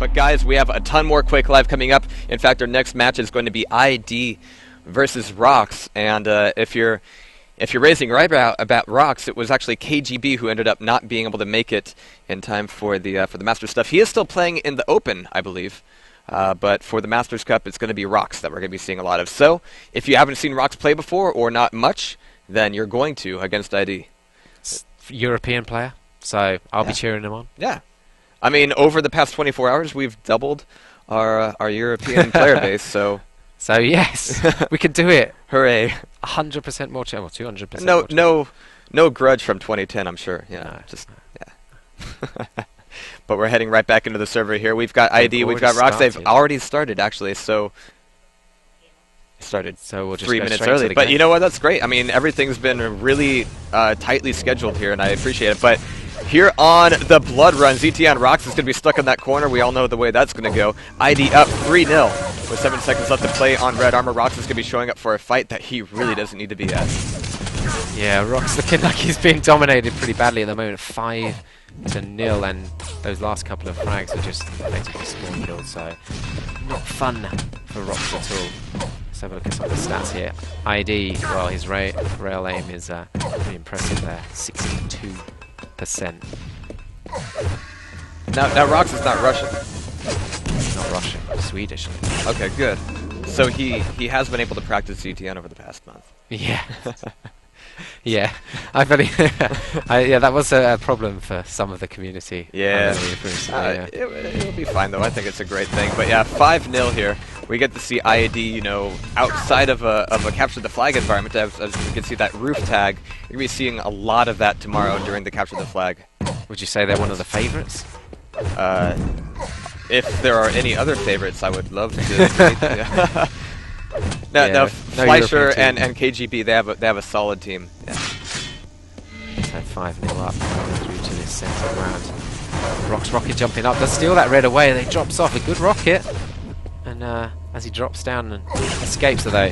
But guys, we have a ton more Quake Live coming up. In fact, our next match is going to be ID versus Rox. And if you're raising your eyebrow about Rox, it was actually KGB who ended up not being able to make it in time for the Masters stuff. He is still playing in the Open, I believe. But for the Masters Cup, it's going to be Rox that we're going to be seeing a lot of. So, if you haven't seen Rox play before, or not much, then you're going to against ID. European player, so I'll be cheering him on. Yeah. I mean, over the past 24 hours, we've doubled our European player base, so... So, yes, we can do it. Hooray. 100% more chance, well, 200% No grudge from 2010, I'm sure. Yeah. But we're heading right back into the server here. We've got ID, we've got Rox. They've already started, actually, so... So we'll just 3 minutes early. But you know what? That's great. I mean, everything's been really tightly scheduled here, and I appreciate it. But here on the Blood Run, ZT on Rox is going to be stuck in that corner. We all know the way that's going to go. ID up 3-0 with 7 seconds left to play on Red Armor. Rox is going to be showing up for a fight that he really doesn't need to be at. Yeah, Rox looking like he's being dominated pretty badly at the moment. 5-0, and those last couple of frags were just effectively small kills, so not fun for Rox at all. Let's have a look at some of the stats here. ID, well, his rail aim is pretty impressive there, 62%. Now Rox is not Russian. He's not Russian, Swedish. Okay, good. So he has been able to practice GTN over the past month. Yeah. Yeah, I believe. Yeah, that was a problem for some of the community. Yeah, it'll be fine though. I think it's a great thing. But yeah, 5-0 here. We get to see ID, you know, outside of a capture the flag environment. As you can see that roof tag, you're gonna be seeing a lot of that tomorrow during the capture the flag. Would you say they're one of the favorites? If there are any other favorites, I would love to. No, Fleischer and KGB, they have a solid team. Yeah. So 5-0 up through to this centre ground. Rox rocket jumping up, does steal that red away, and he drops off a good rocket. And as he drops down and escapes, though,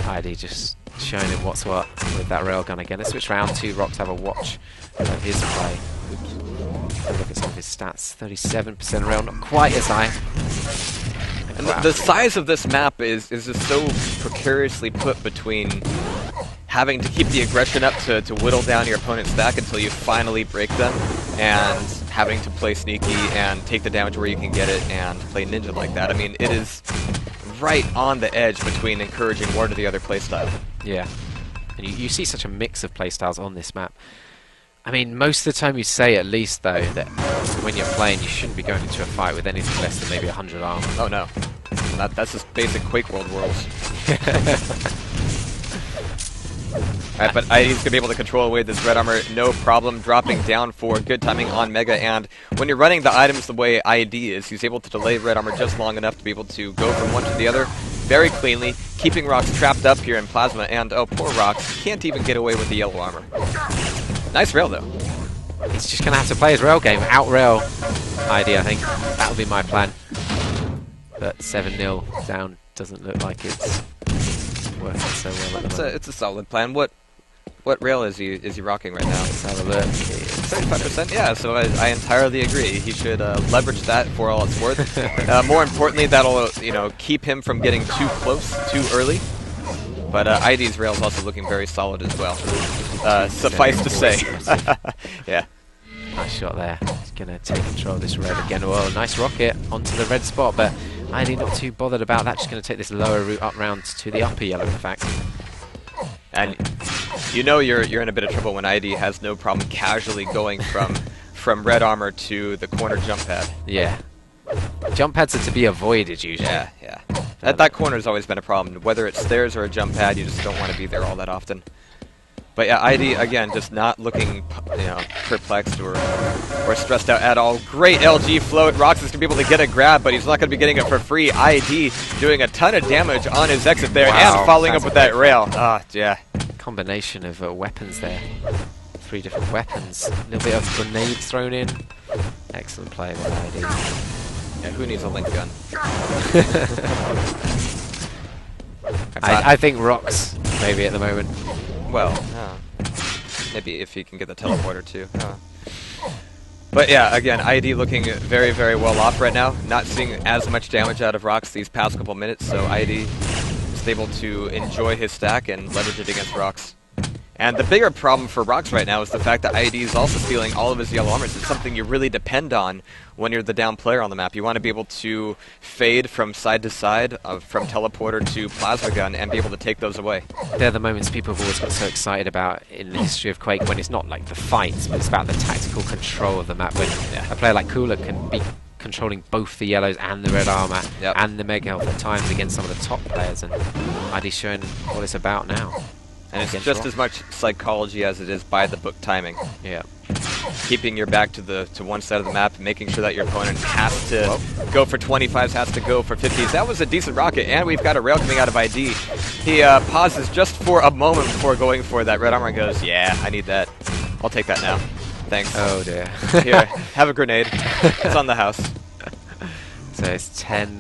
ID just showing him what's what with that railgun again. Let's switch round to Rox to have a watch of his play. Look at some of his stats. 37% rail, not quite as high. And the size of this map is just so precariously put between having to keep the aggression up to whittle down your opponent's stack until you finally break them, and having to play sneaky and take the damage where you can get it and play ninja like that. I mean, it is right on the edge between encouraging one or the other playstyle. Yeah. And you see such a mix of playstyles on this map. I mean, most of the time you say, at least, though, that when you're playing, you shouldn't be going into a fight with anything less than maybe 100 armor. Oh, no. That's just basic Quake World rules. Alright, but ID's going to be able to control away this red armor, no problem, dropping down for good timing on Mega, and when you're running the items the way ID is, he's able to delay red armor just long enough to be able to go from one to the other very cleanly, keeping Rox trapped up here in Plasma, and oh, poor Rox can't even get away with the yellow armor. Nice rail, though. He's just going to have to play his rail game, out-rail ID, I think. That'll be my plan. But 7-0 down doesn't look like it's working so well at the moment. It's a solid plan. What rail is he rocking right now? Let's have a look. 35%? Yeah, so I entirely agree. He should leverage that for all it's worth. More importantly, that'll keep him from getting too close too early. But ID's rail is also looking very solid as well. Suffice to say. Yeah. Nice shot there. He's going to take control of this red again. Well, nice rocket onto the red spot, but ID not too bothered about that. Just going to take this lower route up round to the upper yellow, in fact. And you know you're in a bit of trouble when ID has no problem casually going from red armor to the corner jump pad. Yeah. Jump pads are to be avoided usually. Yeah, yeah. That corner's always been a problem. Whether it's stairs or a jump pad, you just don't want to be there all that often. But yeah, ID, again, just not looking perplexed or stressed out at all. Great LG float. Rox is going to be able to get a grab, but he's not going to be getting it for free. ID doing a ton of damage on his exit there, and following up with that rail. Ah, yeah. Combination of weapons there. 3 different weapons. A little bit of grenade thrown in. Excellent play with ID. Yeah, who needs a link gun? I think Rox, maybe at the moment. Well, maybe if he can get the teleporter too. But yeah, again, ID looking very, very well off right now. Not seeing as much damage out of Rox these past couple minutes, so ID is able to enjoy his stack and leverage it against Rox. And the bigger problem for Rox right now is the fact that ID is also stealing all of his yellow armors. It's something you really depend on when you're the down player on the map. You want to be able to fade from side to side, from teleporter to plasma gun, and be able to take those away. They're the moments people have always got so excited about in the history of Quake, when it's not like the fights, but it's about the tactical control of the map. When a player like Cooler can be controlling both the yellows and the red armor and the mega health at times against some of the top players, and ID's showing what it's about now. And it's just as much psychology as it is by the book timing. Yeah. Keeping your back to one side of the map, making sure that your opponent has to go for 25s, has to go for 50s. That was a decent rocket, and we've got a rail coming out of ID. He pauses just for a moment before going for that red armor and goes, yeah, I need that. I'll take that now. Thanks. Oh dear. Here, have a grenade. It's on the house. So it's 10-0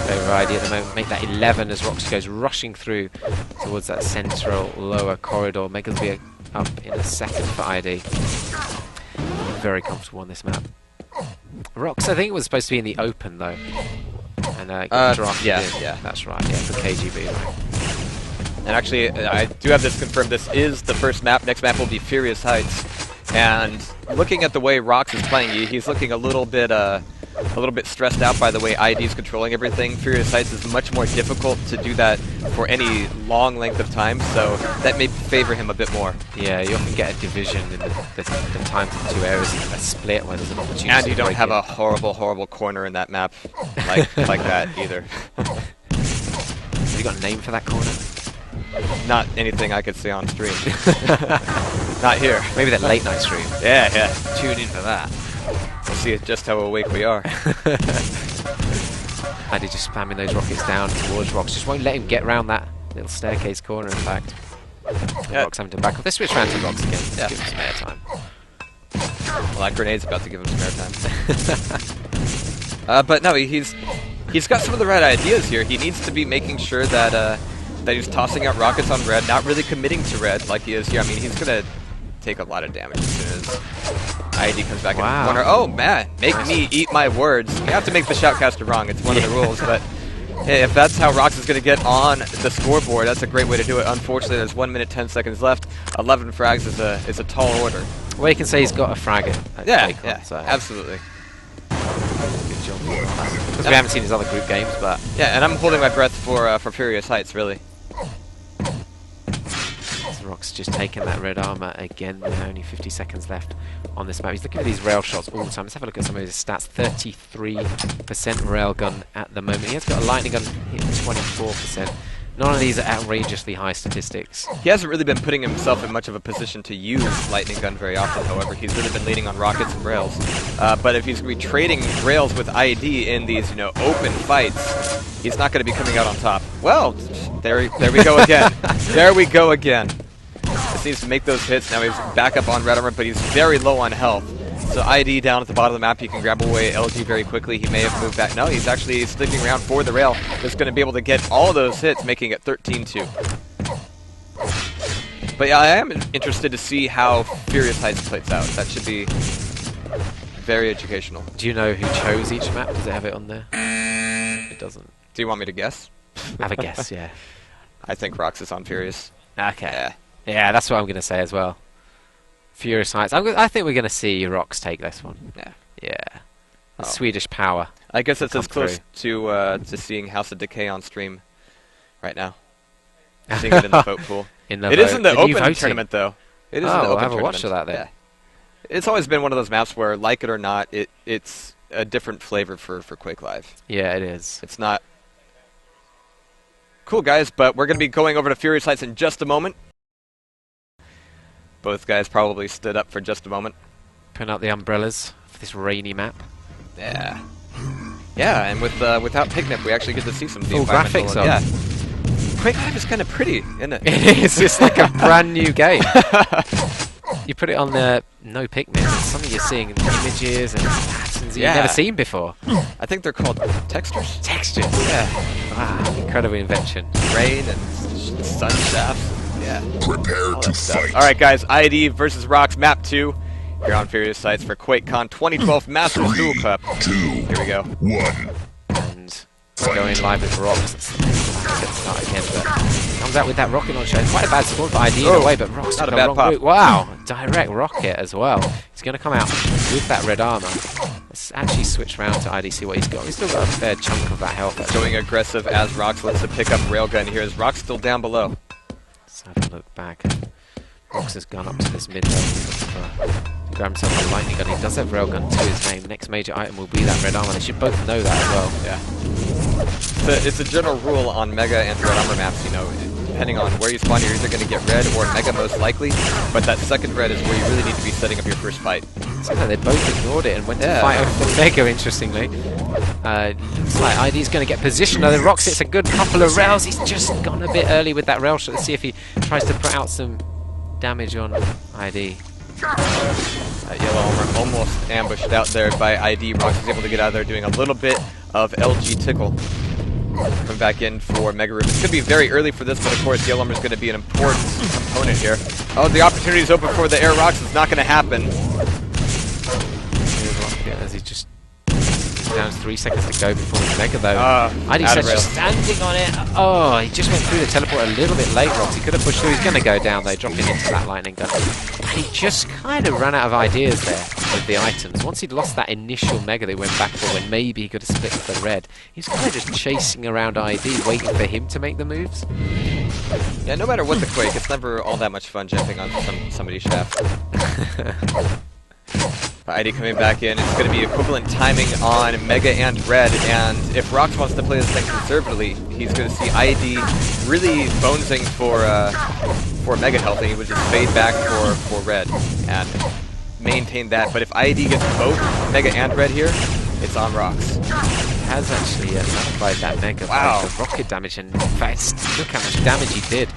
over ID at the moment. Make that 11 as Rox goes rushing through towards that central lower corridor. Megas will be up in a second for ID. Very comfortable on this map. Rox, I think it was supposed to be in the open though. And got drafted in. Yeah. That's right, yeah, for KGB, right. And actually, I do have this confirmed. This is the first map. Next map will be Furious Heights. And looking at the way Rox is playing, he's looking a little bit stressed out by the way ID is controlling everything. Furious Heights is much more difficult to do that for any long length of time, so that may favor him a bit more. Yeah, you often get a division in the times of two areas, a split where there's an opportunity. And you don't have a horrible, horrible corner in that map like that either. Have you got a name for that corner? Not anything I could see on stream. Not here. Maybe that late night stream. Yeah. Tune in for that. We'll see just how awake we are. ID just spamming those rockets down towards Rox. Just won't let him get around that little staircase corner, in fact. Rox having to back off. They switch around to Rox again. Just give him some airtime. Well, that grenade's about to give him some airtime. But no, he's got some of the right ideas here. He needs to be making sure that he's tossing out rockets on red, not really committing to red like he is here. I mean, he's going to take a lot of damage as soon as ID comes back in the corner. Oh, man, make me eat my words. You have to make the shoutcaster wrong. It's one of the rules, but hey, if that's how Rox is going to get on the scoreboard, that's a great way to do it. Unfortunately, there's 1 minute, 10 seconds left. 11 frags is a tall order. Well, you can say he's got a frag at QuakeCon, so absolutely. Good job. Because we haven't seen his other group games, but... Yeah, and I'm holding my breath for Furious Heights, really. Rox just taking that red armor again. There are only 50 seconds left on this map. He's looking at these rail shots all the time. Let's have a look at some of his stats. 33% rail gun at the moment. He has got a lightning gun hitting 24%. None of these are outrageously high statistics. He hasn't really been putting himself in much of a position to use lightning gun very often, however. He's really been leaning on rockets and rails. But if he's going to be trading rails with ID in these, open fights, he's not going to be coming out on top. Well, there we go again. There we go again. Just needs to make those hits. Now he's back up on red armor, but he's very low on health. So ID down at the bottom of the map, he can grab away LG very quickly. He may have moved back. No, he's actually sticking around for the rail. Just going to be able to get all those hits, making it 13-2. But yeah, I am interested to see how Furious Heights plays out. That should be very educational. Do you know who chose each map? Does it have it on there? It doesn't. Do you want me to guess? Have a guess, yeah. I think Rox is on Furious. Okay. Yeah, that's what I'm going to say as well. Furious Heights. I think we're going to see Rox take this one. Yeah. The Swedish power. I guess it's as close to seeing House of Decay on stream right now. Seeing it in the vote pool. It is in the open tournament, though. It is in the open tournament. I'll have a watch of that then. Yeah. It's always been one of those maps where, like it or not, it's a different flavor for Quake Live. Yeah, it is. It's not... Cool, guys, but we're going to be going over to Furious Heights in just a moment. Both guys probably stood up for just a moment. Putting out the umbrellas for this rainy map. Yeah. Yeah, and without Picnic, we actually get to see some full graphics on. Yeah. Quake Live is kind of pretty, isn't it? It is. It's like a brand new game. You put it on the no Picnic, and suddenly you're seeing images and patterns you've never seen before. I think they're called textures. Textures. Yeah. Wow, incredible invention. Rain and sun shafts. Yeah. Prepare to fight. Alright guys, ID versus Rox, map 2. Here on Furious Sites for QuakeCon 2012 Masters Duel Cup. Here we go. 1. And going live with Rocks. Let's start again, but comes out with that rocket launcher. It's quite a bad spawn for ID in a way, but Rocks not took a bad wrong pop. route. Wow, direct rocket as well. He's going to come out with that red armor. Let's actually switch around to ID, see what he's got. He's still got a fair chunk of that health. Going aggressive as Rocks lets him pick up Railgun here. Is Rocks still down below? Let's have a look back. Rocks has gone up to this mid level. Grab himself a lightning gun. He does have railgun to his name. Next major item will be that red armor. They should both know that as well. Yeah. It's a general rule on Mega and red armor maps, you know, depending on where you spawn, you're either going to get red or Mega most likely, but that second red is where you really need to be setting up your first fight. Seems like they both ignored it and went to fight over the Mega, interestingly. Looks like ID's going to get positioned. Though the Rocks hits a good couple of rails. He's just gone a bit early with that rail shot. Let's see if he tries to put out some damage on ID. Yellow armor almost ambushed out there by ID. Rocks is able to get out of there doing a little bit of LG tickle. Coming back in for Mega Room. It's going to be very early for this, but of course Yellow armor is going to be an important component here. Oh, the opportunity is open for the air Rocks. It's not going to happen. As he just down 3 seconds to go before the Mega though. ID's just standing on it. Oh, he just went through the teleport a little bit late, Rocks. He could have pushed through. He's going to go down though, dropping into that lightning gun. He just kind of ran out of ideas there with the items. Once he'd lost that initial Mega they went back for when maybe he could have split the red, he's kind of just chasing around ID, waiting for him to make the moves. Yeah, no matter what the Quake, it's never all that much fun jumping on somebody's shaft. ID coming back in, it's going to be equivalent timing on Mega and Red, and if Rocks wants to play this thing conservatively, he's going to see ID really bonesing for Mega health, and he would just fade back for Red and maintain that. But if ID gets both Mega and Red here, it's on Rocks. He has actually nullified that Mega by the rocket damage, and in fact, look how much damage he did.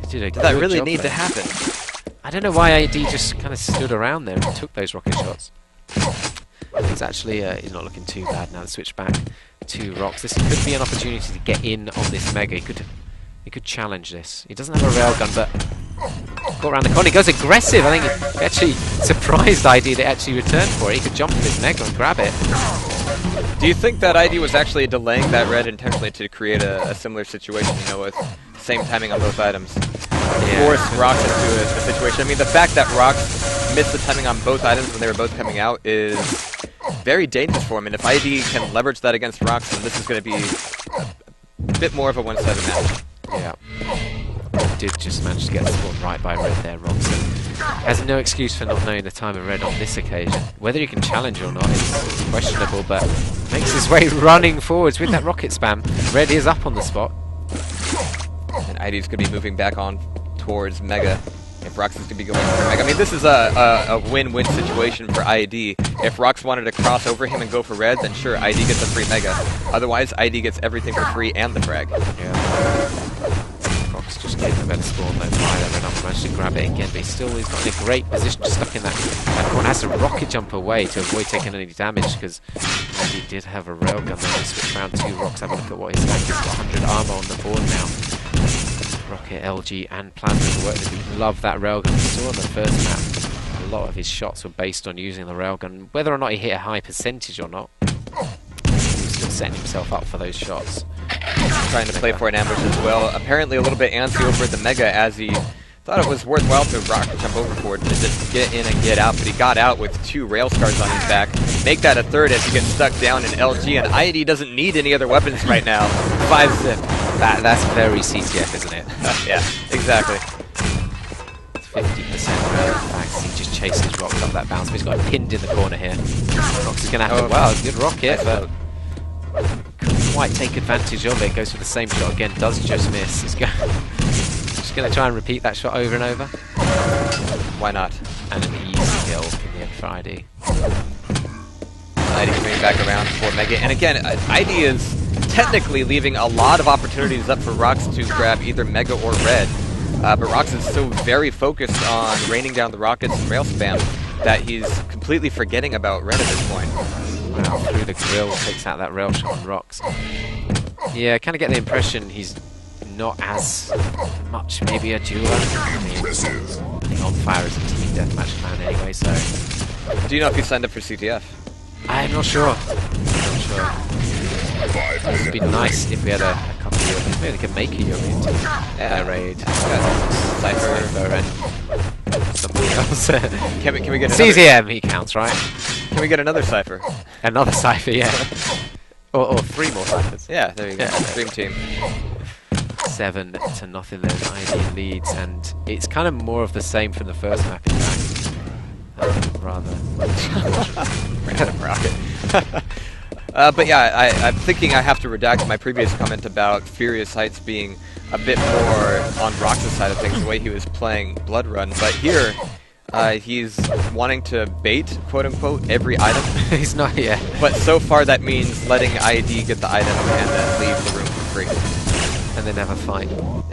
He did a Did that really job need there. to happen? I don't know why ID just kind of stood around there and took those rocket shots. He's actually he's not looking too bad now. Let's switch back to Rocks. This could be an opportunity to get in on this Mega. He could challenge this. He doesn't have a railgun, but got around the corner. He goes aggressive. I think he actually surprised ID that actually returned for it. He could jump to this Mega and grab it. Do you think that ID was actually delaying that Red intentionally to create a similar situation, you know, with same timing on both items? Force Rocks into a situation. I mean, the fact that Rocks missed the timing on both items when they were both coming out is very dangerous for him, and if ID can leverage that against Rocks, then this is going to be a bit more of a one-sided match. Yeah. He did just manage to get the spawn right by Red there, Rocks. Has no excuse for not knowing the time of Red on this occasion. Whether he can challenge or not is questionable, but makes his way running forwards with that rocket spam. Red is up on the spot. And ID's going to be moving back on towards Mega. If Rocks is going to be going for Mega. I mean, this is a win-win situation for ID. If Rocks wanted to cross over him and go for Red, then sure, ID gets a free Mega. Otherwise, ID gets everything for free and the frag. Yeah. Rocks just getting a better spawn though. That Red armor managed to grab it again, but he's not in a great position, just stuck in that corner. Has to rocket jump away to avoid taking any damage, because ID did have a railgun there. Let's switch around to Rocks, have a look at what he's like. He's got 100 armor on the board now. Rocket, LG, and Plasma work. We love that railgun. We saw on the first map, a lot of his shots were based on using the railgun. Whether or not he hit a high percentage or not, he was still setting himself up for those shots. Trying to play for an ambush as well. Apparently a little bit antsy over at the Mega, as he thought it was worthwhile to rocket jump over for it to just get in and get out, but he got out with 2 rail scars on his back. Make that a third as he gets stuck down in LG, and ID doesn't need any other weapons right now. 5-zip. That's very CTF, isn't it? Yeah, exactly. 50% rail attacks. He just chases Rocks up that bounce, but he's got him pinned in the corner here. Rocks is going to have to, wow, it's a good rocket, but couldn't quite take advantage of it. Goes for the same shot again, does just miss. He's just going to try and repeat that shot over and over. Why not? And an easy kill in the end for ID. ID coming back around for Mega, and again, ID is technically leaving a lot of opportunities up for Rocks to grab either Mega or Red. But Rocks is so very focused on raining down the rockets and rail spam that he's completely forgetting about Red at this point. Wow, through the grill, takes out that rail shot on Rocks. Yeah, I kind of get the impression he's not as much maybe a duo. I mean, I think On Fire is a team deathmatch clan anyway, so Do you know if he signed up for CTF? I'm not sure. It would be nice if we had a couple of Europeans. Maybe they could make a European team. Yeah. Raid. Cypher. And something else. Can we get another? CZM, he counts, right? Can we get another Cypher? Another Cypher, yeah. or 3 more Cyphers. Yeah, there you go. Dream team. 7-0 then, ID leads, and it's kind of more of the same from the first map, in fact. Rather. Random rocket. But yeah, I'm thinking I have to redact my previous comment about Furious Heights being a bit more on Rox's side of things, the way he was playing Blood Run. But here, he's wanting to bait, quote-unquote, every item. He's not, yeah. But so far that means letting ID get the item and then leave the room for free. And then have a fight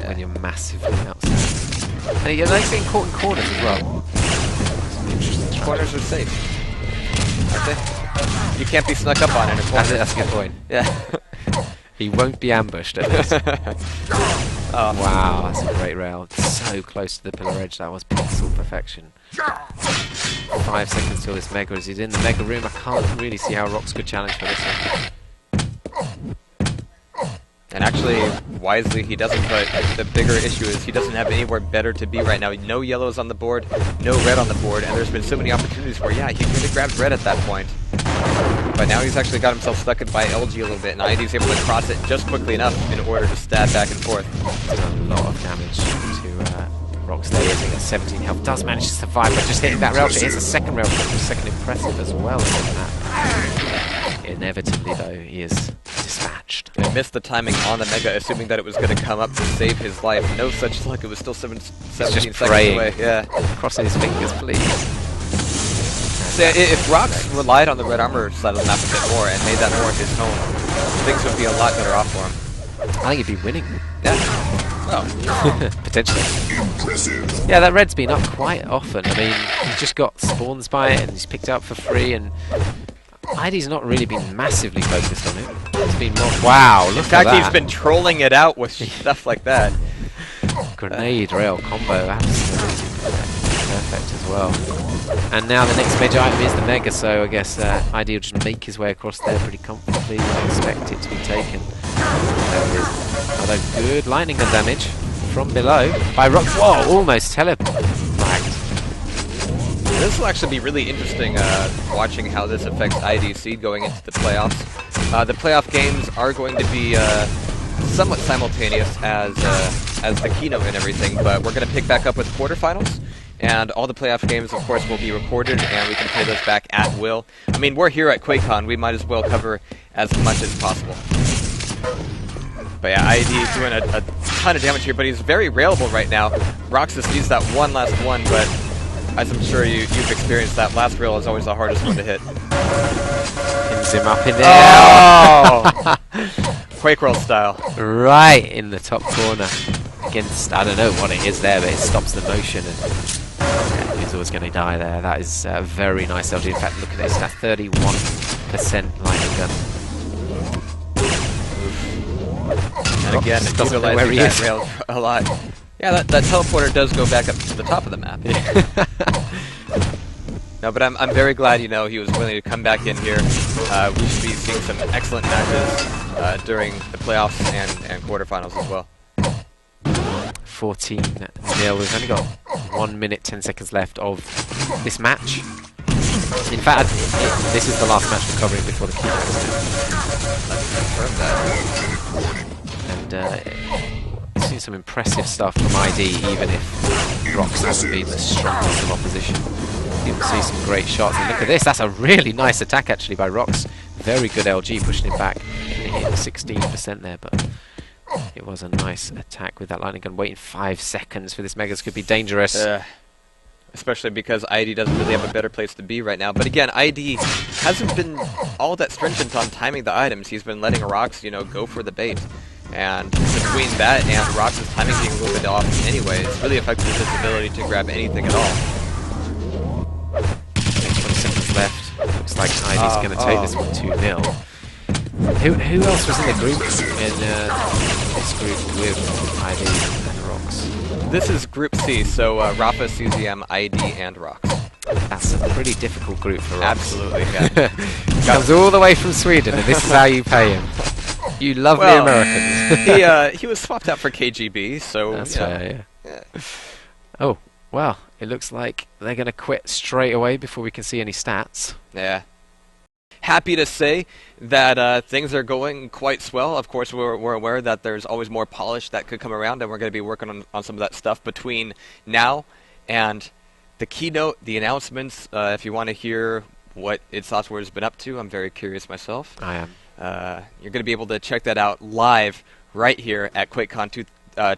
when you're massively outside. And you're like getting caught in corners as well. Corners are safe, aren't they? You can't be snuck up on in a corner. That's a good point. Yeah. He won't be ambushed at least. Oh. Wow, that's a great rail. So close to the pillar edge. That was pixel perfection. 5 seconds till this Mega. As he's in the Mega room, I can't really see how Rox could challenge for this one. And actually, wisely, he doesn't, but the bigger issue is he doesn't have anywhere better to be right now. No yellows on the board, no red on the board, and there's been so many opportunities where, yeah, he could have grabbed red at that point. But now he's actually got himself stuck by LG a little bit, and ID's able to cross it just quickly enough in order to stab back and forth. A lot of damage to Rox there. He's got 17 health. Does manage to survive, but just hitting that rail shot. Here's a second rail shot, second impressive as well. Inevitably, though, he is dispatched. He missed the timing on the Mega, assuming that it was going to come up to save his life. No such luck. It was still 17 seconds away. Yeah. Crossing his fingers, please. So yeah, if Rox relied on the red armor side of the map a bit more and made that more his own, things would be a lot better off for him. I think he'd be winning. Yeah. Oh. Potentially. Yeah, that red's been up quite often. I mean, he's just got spawns by it and he's picked it up for free, and ID's not really been massively focused on it. It's been more... Wow, look at that. In fact, he's been trolling it out with stuff like that. Grenade rail combo, absolutely perfect as well. And now the next major item is the Mega, so I guess ID will just make his way across there pretty comfortably. I expect it to be taken. There it is. Although good lightning gun damage from below by Rox. Whoa, almost teleported. This will actually be really interesting watching how this affects ID seed going into the playoffs. The playoff games are going to be somewhat simultaneous as the keynote and everything, but we're going to pick back up with quarterfinals. And all the playoff games, of course, will be recorded, and we can play those back at will. I mean, we're here at QuakeCon. We might as well cover as much as possible. But yeah, ID is doing a ton of damage here, but he's very railable right now. Roxas needs that one last one, but as I'm sure you've experienced, that last rail is always the hardest one to hit. Pins him up in there. Oh! Quake World style. Right in the top corner. Against, I don't know what it is there, but it stops the motion, and he's always going to die there. That is very nice LG. In fact, look at this, that's 31% lightning gun. And again, utilizing that rail a lot. Yeah, that teleporter does go back up to the top of the map. No, but I'm very glad, he was willing to come back in here. We should be seeing some excellent matches during the playoffs and quarterfinals as well. 14-0. We've only got 1 minute 10 seconds left of this match. In fact, this is the last match we're covering before the keynote. And seen some impressive stuff from ID, even if Rox hasn't been the strongest of opposition. You can see some great shots, and look at this, that's a really nice attack actually by Rox. Very good LG pushing him back. Only hit 16% there, but it was a nice attack with that lightning gun. Waiting 5 seconds for this Megas could be dangerous. Especially because ID doesn't really have a better place to be right now. But again, ID hasn't been all that stringent on timing the items. He's been letting Rox, go for the bait. And between that and Rox's timing being a little bit off anyway, it's really affected his ability to grab anything at all. 20 seconds left. Looks like ID's going to take this one 2-0. Who else was in the group? In this group with ID and Rox? This is Group C, so Rafa, CZM, ID, and Rox. That's a pretty difficult group for Rox. Absolutely, yeah. Comes all the way from Sweden, and this is how you pay him. You lovely Americans. He was swapped out for KGB, so That's fair, yeah. Oh, well, it looks like they're going to quit straight away before we can see any stats. Yeah. Happy to say that things are going quite swell. Of course, we're aware that there's always more polish that could come around, and we're going to be working on some of that stuff between now and the keynote, the announcements. If you want to hear what id Software has been up to, I'm very curious myself. I am. You're going to be able to check that out live right here at QuakeCon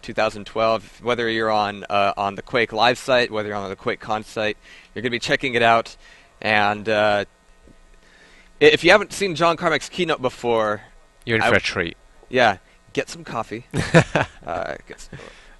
2012. Whether you're on the Quake Live site, whether you're on the QuakeCon site, you're going to be checking it out. And if you haven't seen John Carmack's keynote before, you're in for a treat. Yeah, get some coffee,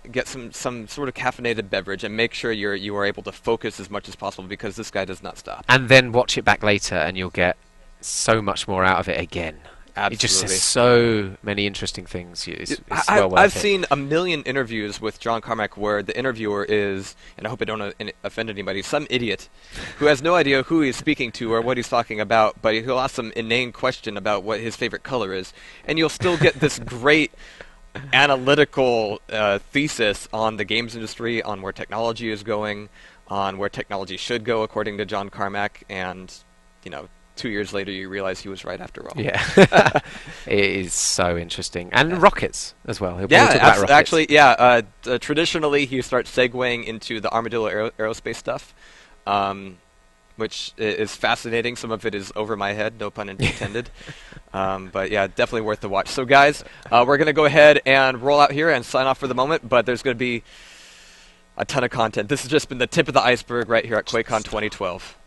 get some sort of caffeinated beverage, and make sure you are able to focus as much as possible, because this guy does not stop. And then watch it back later, and you'll get so much more out of it again. Absolutely. It just says so many interesting things. It's well worth I've it. seen a million interviews with John Carmack where the interviewer is, and I hope I don't offend anybody, some idiot who has no idea who he's speaking to or what he's talking about, but he'll ask some inane question about what his favorite color is, and you'll still get this great analytical thesis on the games industry, on where technology is going, on where technology should go according to John Carmack, and 2 years later, you realize he was right after all. Yeah, it is so interesting, and rockets as well. He'll probably talk about rockets. Actually, yeah. Traditionally, he starts segueing into the Armadillo aerospace stuff, which is fascinating. Some of it is over my head, no pun intended. But yeah, definitely worth the watch. So, guys, we're going to go ahead and roll out here and sign off for the moment. But there's going to be a ton of content. This has just been the tip of the iceberg right here at QuakeCon 2012.